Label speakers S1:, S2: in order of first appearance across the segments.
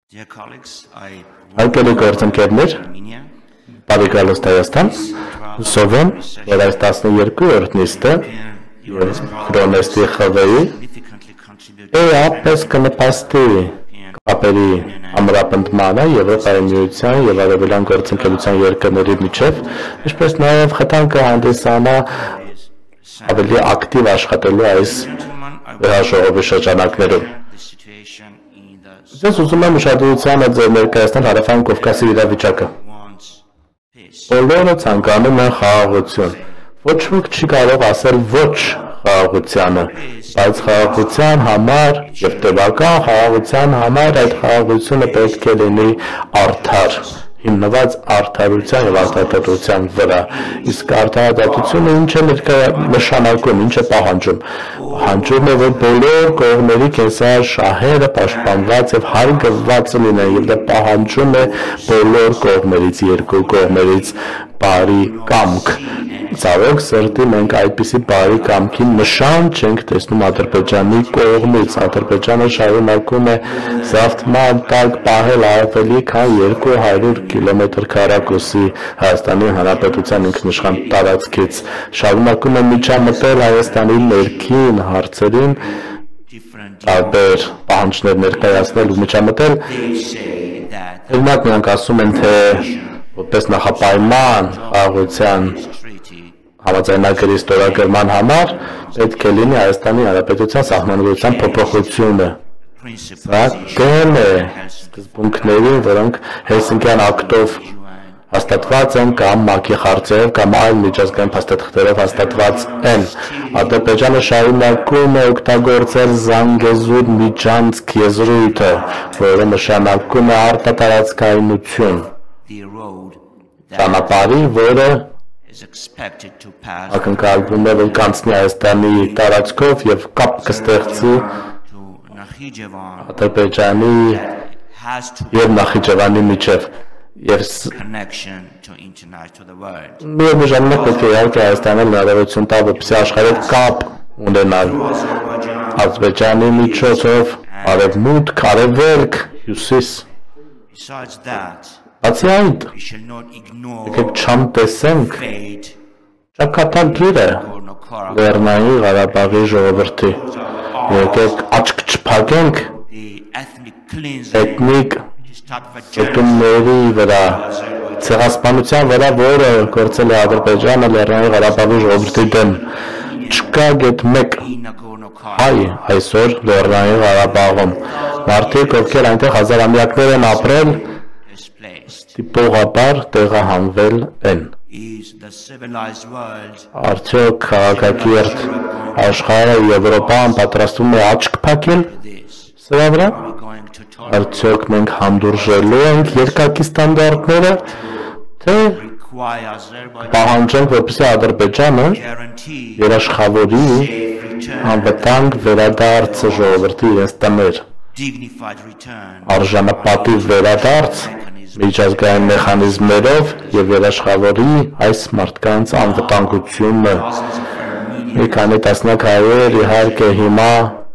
S1: Արկելի գործընկերներ, բարի գալուստ Հայաստան, հուսով եմ, որ այս 12-րդ նիստը և Խրոնեստի խվեի ապես կնպաստի կապերի ամրապնդմանը Եվրոպայի միության և արևելյան գործընկերության երկրների միջև, ինչպես նաև խթան կհանդիսանա ավելի ակտիվ աշխատելու այս ժողովի շրջանակներում։ Ես ուզում եմ ուշադրությանը ձեր ներկայացնել Հարավային Կովկասի իրավիճակը։ Բոլորը ցանկանում են խաղաղություն։ Ոչ ոք չի կարող ասել ոչ խաղաղությանը, բայց խաղաղության համար և տևական խաղաղության համար այդ խաղաղությունը պետք է լինի արդար, հիմնված արդարության և արտահայտության վրա։ Իսկ արտահայտությունը ինչ է նշանակում, ինչ է պահանջում։ Պահանջում է, որ բոլոր կողմերի կենսաշահերը պաշտպանված և հարգված լինեն, և դա պահանջում է բոլոր կողմերից, երկու կողմերից բարի կամք։ Ցավոք սրտի մենք այդպիսի բարի կամքի նշան չենք տեսնում Ադրբեջանի կողմից։ Ադրբեջանը շարունակում է զավթման տակ պահել ավելի քան 200 կիլոմետր քառակուսի Հայաստանի Հանրապետության ինքնիշխան տարածքից, շարունակում է միջամտել Հայաստանի ներքին հարցերին, տարբեր պահանջներ ներկայացնել ու միջամտել։ Օրինակ նրանք ասում են, թե որպես նախապայման խաղաղության համաձայնագրի ստորագրման համար պետք է լինի Հայաստանի Հանրապետության սահմանադրության փոփոխությունը։ Սա դեմ է սկզբունքներին, որոնք Հելսինկյան ակտով հաստատված են կամ ՄԱԿ-ի խորհրդով կամ այլ միջազգային փաստաթղթերով հաստատված են։ Ադրբեջանը շարունակում է օգտագործել Զանգեզուր միջանցք եզրույթը, որը նշանակում է արտատարածքայնություն, ճանապարհի, որը ակնկալվում է, որ կանցնի Հայաստանի տարածքով և կապ կստեղծի Ադրբեջանի և Նախիջևանի միջև։ Միևնույն ժամանակ պետք է իհարկե Հայաստանը հնարավորություն տա, որպեսզի աշխարհի հետ կապ ունենալ Ադրբեջանի միջոցով արևմուտք, արևելք, հյուսիս։ Բացի այդ, եկեք չանտեսենք ճակատագիրը Լեռնային Ղարաբաղի ժողովրդի, եկեք աչք չփակենք էթնիկ շտումների վրա, ցեղասպանության վրա, որը գործել է Ադրբեջանը Լեռնային Ղարաբաղի ժողովրդի դեմ։ Չկա գեթ մեկ հայ այսօր Լեռնային Ղարաբաղում։ Մարդիկ, ովքեր այնտեղ հազարամյակներ են ապրել, տիպողաբար տեղահանվել են։ Արդյոք քաղաքակիրթ աշխարհը Եվրոպան պատրաստվում է աչք փակել սրա վրա։ Արդյոք մենք հանդուրժելու ենք երկակի ստանդարտները, թե պահանջենք, որպեսզի Ադրբեջանը երաշխավորի անվտանգ վերադարձը ժողովրդի իրենց տներ, արժանապատիվ վերադարձ միջազգային մեխանիզմներով և երաշխավորի այս մարդկանց անվտանգությունը։ Մի քանի տասնյակ հայեր իհարկե հիմա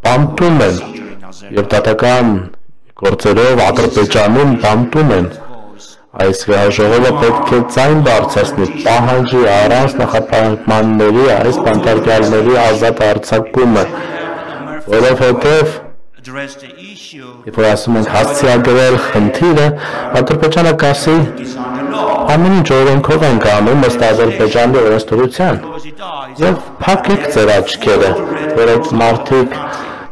S1: բանտում են և դատական գործերով Ադրբեջանում բանտում են։ Այս վեհաժողովը պետք է ձայն բարձրացնի, պահանջի առանց նախապայմանների այս բանտարկյալների ազատ արձակումը, որովհետև երբ որ ասում ենք հասցեագրել խնդիրը, Ադրբեջանը կասի ամեն ինչ օրենքով ենք անում ըստ Ադրբեջանի օրենսդրության, և փակեք ձեր աչքերը, որ այդ մարդիկ,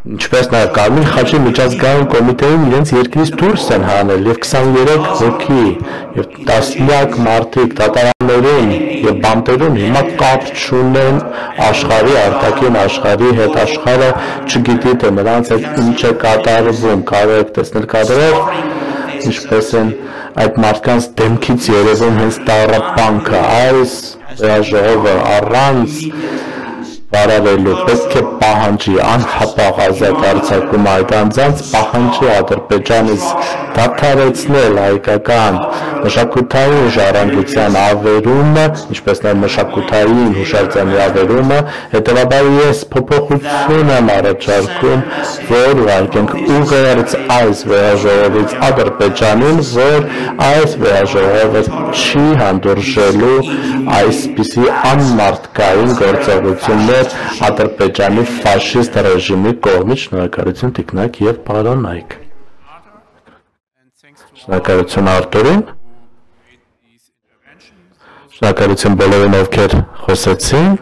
S1: ինչպես նաև Կարմիր խաչի միջազգային կոմիտեին իրենց երկրից դուրս են հանել և 23 հոգի և տասնյակ մարդիկ դատարաններում և բանտերում հիմա կապ չունեն աշխարհի, արտաքին աշխարհի հետ, աշխարհը չգիտի, թե նրանց հետ ինչ է կատարվում, կարող եք տեսնել կադրեր, ինչպես են այդ մարդկանց դեմքից երևում հենց տառապանքը, այս ժողովը առանց բարարելու, պետք է պահանջի անհապաղ ազատ արձակում այդ անձանց, պահանջի Ադրբեջանից դադարեցնել հայկական մշակութային ժառանգության ավերումը, ինչպես նաև մշակութային հուշարձանի ավերումը, հետևաբար ես փոփոխություն եմ առաջարկում, որ ուղարկենք ուղերձ այս վերաժողովից Ադրբեջանին, որ այս վերաժողովը չի հանդուրժելու այսպիսի անմարդկային գործողություններ Ադրբեջանի ֆաշիստ ռեժիմի կողմից։ Շնորհակալություն Տիկնակ եւ պարոն Նայք։ Շնորհակալություն Արտուրին։ Շնորհակալություն բոլորին, ովքեր խոսեցին։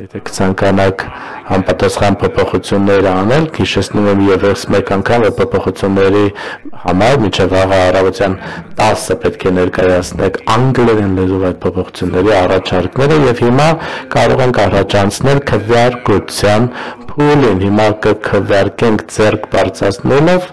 S1: Եթե կցանկանաք համապատասխան փոփոխություններ անել, հիշեցնում եմ ևս մեկ անգամ, որ փոփոխությունների համար մինչև վաղը առավոտյան 10-ը պետք է ներկայացնեք անգլերեն լեզվով այդ փոփոխությունների առաջարկները եւ հիմա կարող ենք առաջանցնել քվեարկության փուլին։ Հիմա կքվեարկենք ձեռք բարձրացնելով